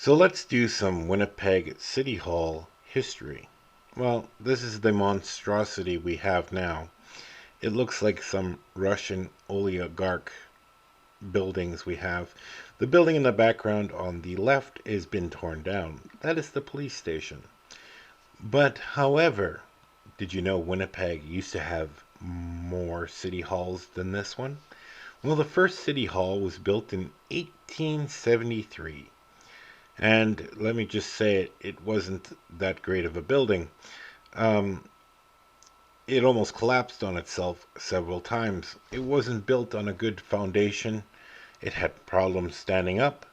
So let's do some Winnipeg City Hall history. Well, this is the monstrosity we have now. It looks like some Russian oligarch buildings we have. The building in the background on the left has been torn down. That is the police station. But, however, did you know Winnipeg used to have more city halls than this one? Well, the first city hall was built in 1873. And let me just say it wasn't that great of a building. Um, it almost collapsed on itself several times. It wasn't built on a good foundation. It had problems standing up.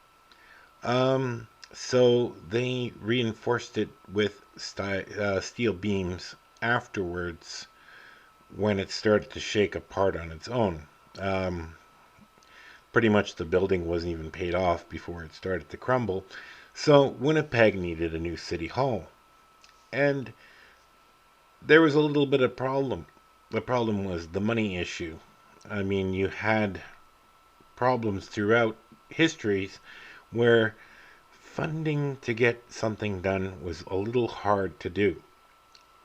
So they reinforced it with steel beams afterwards when it started to shake apart on its own. Um, Pretty much the building wasn't even paid off before it started to crumble. So Winnipeg needed a new city hall. And there was a little bit of problem. The problem was the money issue. I mean, you had problems throughout histories where funding to get something done was a little hard to do.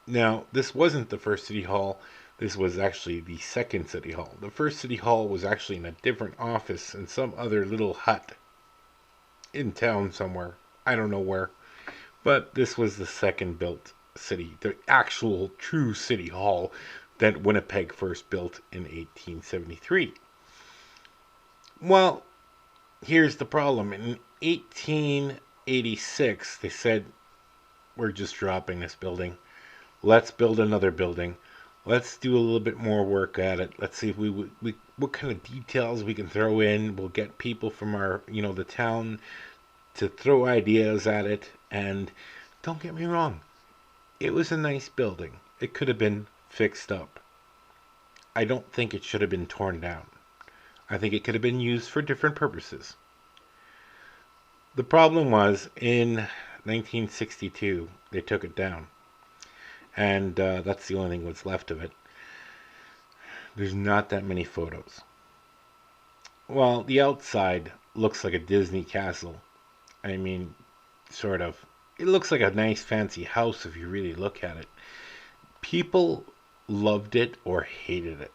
Now, this wasn't the first city hall. This was actually the second city hall. The first city hall was actually in a different office in some other little hut in town somewhere. I don't know where. But this was the second built city, the actual true city hall that Winnipeg first built in 1873. Well, here's the problem. In 1886, they said, we're just dropping this building. Let's build another building. Let's do a little bit more work at it. Let's see if we what kind of details we can throw in. We'll get people from our, the town to throw ideas at it. And don't get me wrong, it was a nice building. It could have been fixed up. I don't think it should have been torn down. I think it could have been used for different purposes. The problem was in 1962, they took it down. And that's the only thing that's left of it. There's not that many photos. Well, the outside looks like a Disney castle. I mean, sort of. It looks like a nice fancy house if you really look at it. People loved it or hated it.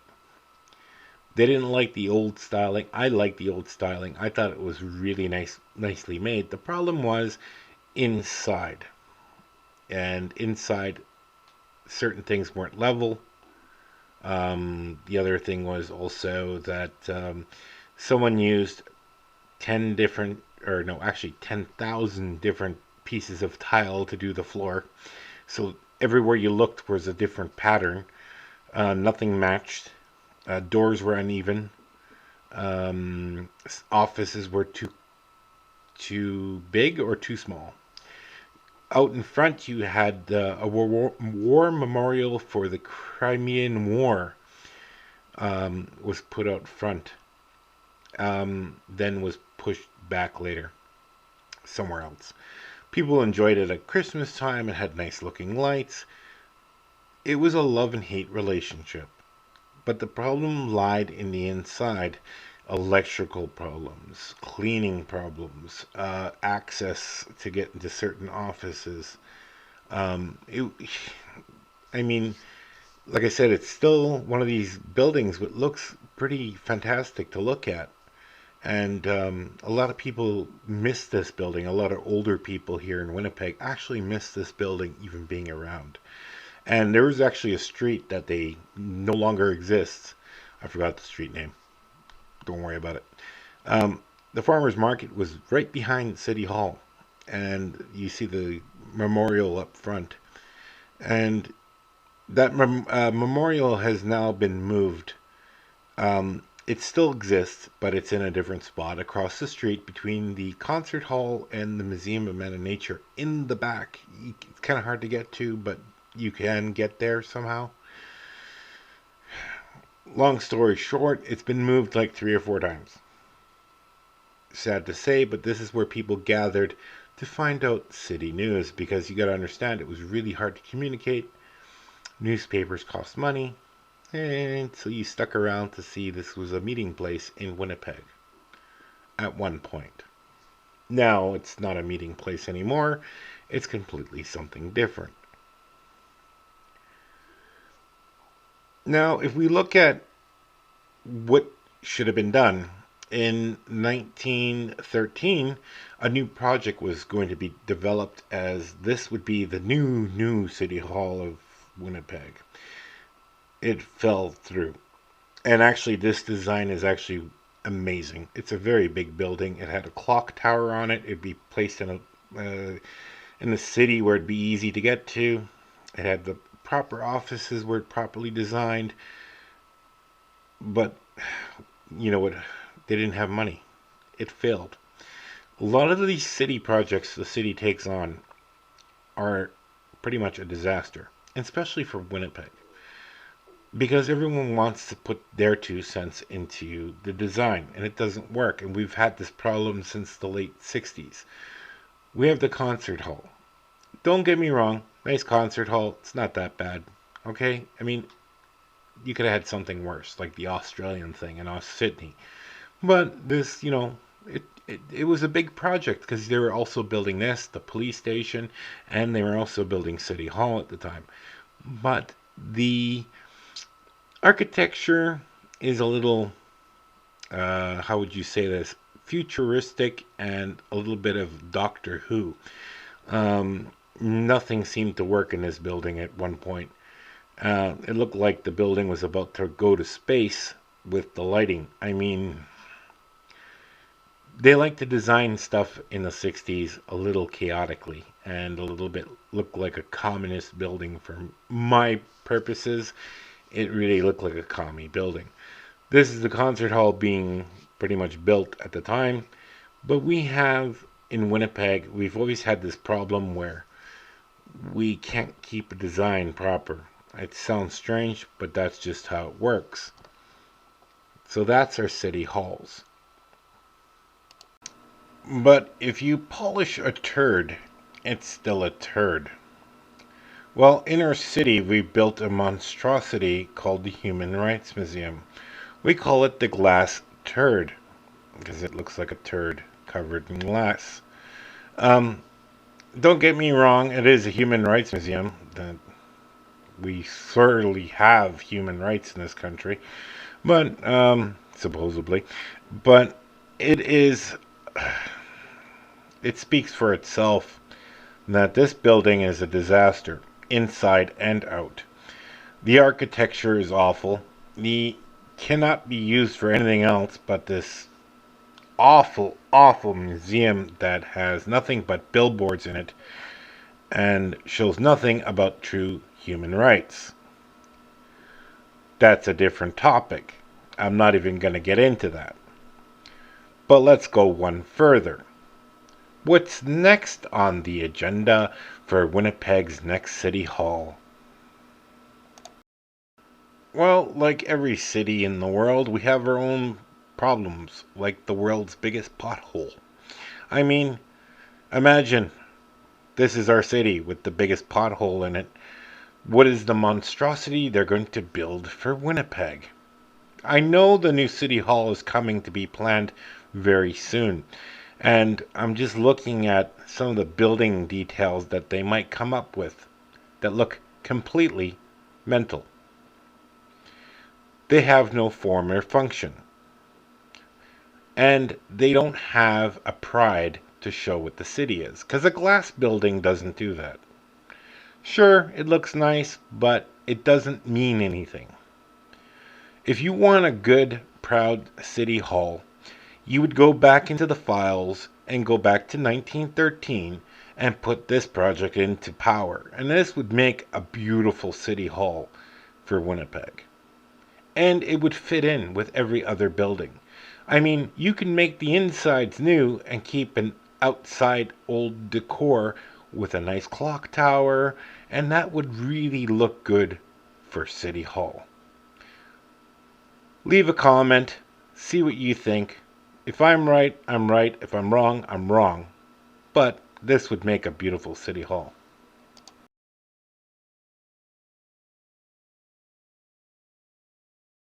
They didn't like the old styling. I liked the old styling. I thought it was really nicely made. The problem was inside. And inside, certain things weren't level. The other thing was also that someone used 10 different, or no, actually 10,000 different pieces of tile to do the floor. So everywhere you looked was a different pattern. Nothing matched. Doors were uneven. Offices were too big or too small. Out in front, you had a war memorial for the Crimean War was put out front, then was pushed back later somewhere else. People enjoyed it at Christmas time. It had nice looking lights. It was a love and hate relationship. But the problem lied in the inside. Electrical problems, cleaning problems, access to get into certain offices. It, I mean, like I said, it's still one of these buildings that looks pretty fantastic to look at. And a lot of people miss this building. A lot of older people here in Winnipeg actually miss this building even being around. And there was actually a street that they no longer exists. I forgot the street name. Don't worry about it. The farmers market was right behind City Hall, and you see the memorial up front. And that memorial has now been moved. It still exists, but it's in a different spot across the street between the concert hall and the Museum of Man and Nature in the back. It's kind of hard to get to, but you can get there somehow. Long story short, it's been moved like 3 or 4 times. Sad to say, but this is where people gathered to find out city news because you got to understand it was really hard to communicate. Newspapers cost money, and so you stuck around to see this was a meeting place in Winnipeg at one point. Now it's not a meeting place anymore. It's completely something different. Now, if we look at what should have been done, in 1913, a new project was going to be developed as this would be the new City Hall of Winnipeg. It fell through. And actually, this design is actually amazing. It's a very big building. It had a clock tower on it. It'd be placed in the city where it'd be easy to get to. It had the proper offices were properly designed, but you know what? They didn't have money. It failed. A lot of these city projects the city takes on are pretty much a disaster, especially for Winnipeg, because everyone wants to put their 2 cents into the design, and it doesn't work. And we've had this problem since the late 60s. We have the concert hall. Don't get me wrong, nice concert hall. It's not that bad. Okay? I mean, you could have had something worse, like the Australian thing in Sydney. But this, it was a big project because they were also building this, the police station, and they were also building City Hall at the time. But the architecture is a little, how would you say this, futuristic and a little bit of Doctor Who. Nothing seemed to work in this building at one point. It looked like the building was about to go to space with the lighting. I mean, they like to design stuff in the 60s a little chaotically and a little bit looked like a communist building for my purposes. It really looked like a commie building. This is the concert hall being pretty much built at the time, but we have in Winnipeg, we've always had this problem where we can't keep a design proper. It sounds strange, but that's just how it works. So that's our city halls. But if you polish a turd, it's still a turd. Well, in our city, we built a monstrosity called the Human Rights Museum. We call it the glass turd because it looks like a turd covered in glass. Um, don't get me wrong, it is a human rights museum. We certainly have human rights in this country, but supposedly, but it is. It speaks for itself that this building is a disaster, inside and out. The architecture is awful. The cannot be used for anything else but this awful museum that has nothing but billboards in it and shows nothing about true human rights. That's a different topic. I'm not even going to get into that. But let's go one further. What's next on the agenda for Winnipeg's next city hall? Well, like every city in the world, we have our own problems, like the world's biggest pothole. I mean, imagine this is our city with the biggest pothole in it. What is the monstrosity they're going to build for Winnipeg? I know the new city hall is coming to be planned very soon, and I'm just looking at some of the building details that they might come up with that look completely mental. They have no form or function. And they don't have a pride to show what the city is, because a glass building doesn't do that. Sure, it looks nice, but it doesn't mean anything. If you want a good, proud city hall, you would go back into the files and go back to 1913 and put this project into power. And this would make a beautiful city hall for Winnipeg. And it would fit in with every other building. I mean, you can make the insides new and keep an outside old decor with a nice clock tower, and that would really look good for City Hall. Leave a comment, see what you think. If I'm right, I'm right. If I'm wrong, I'm wrong. But this would make a beautiful City Hall.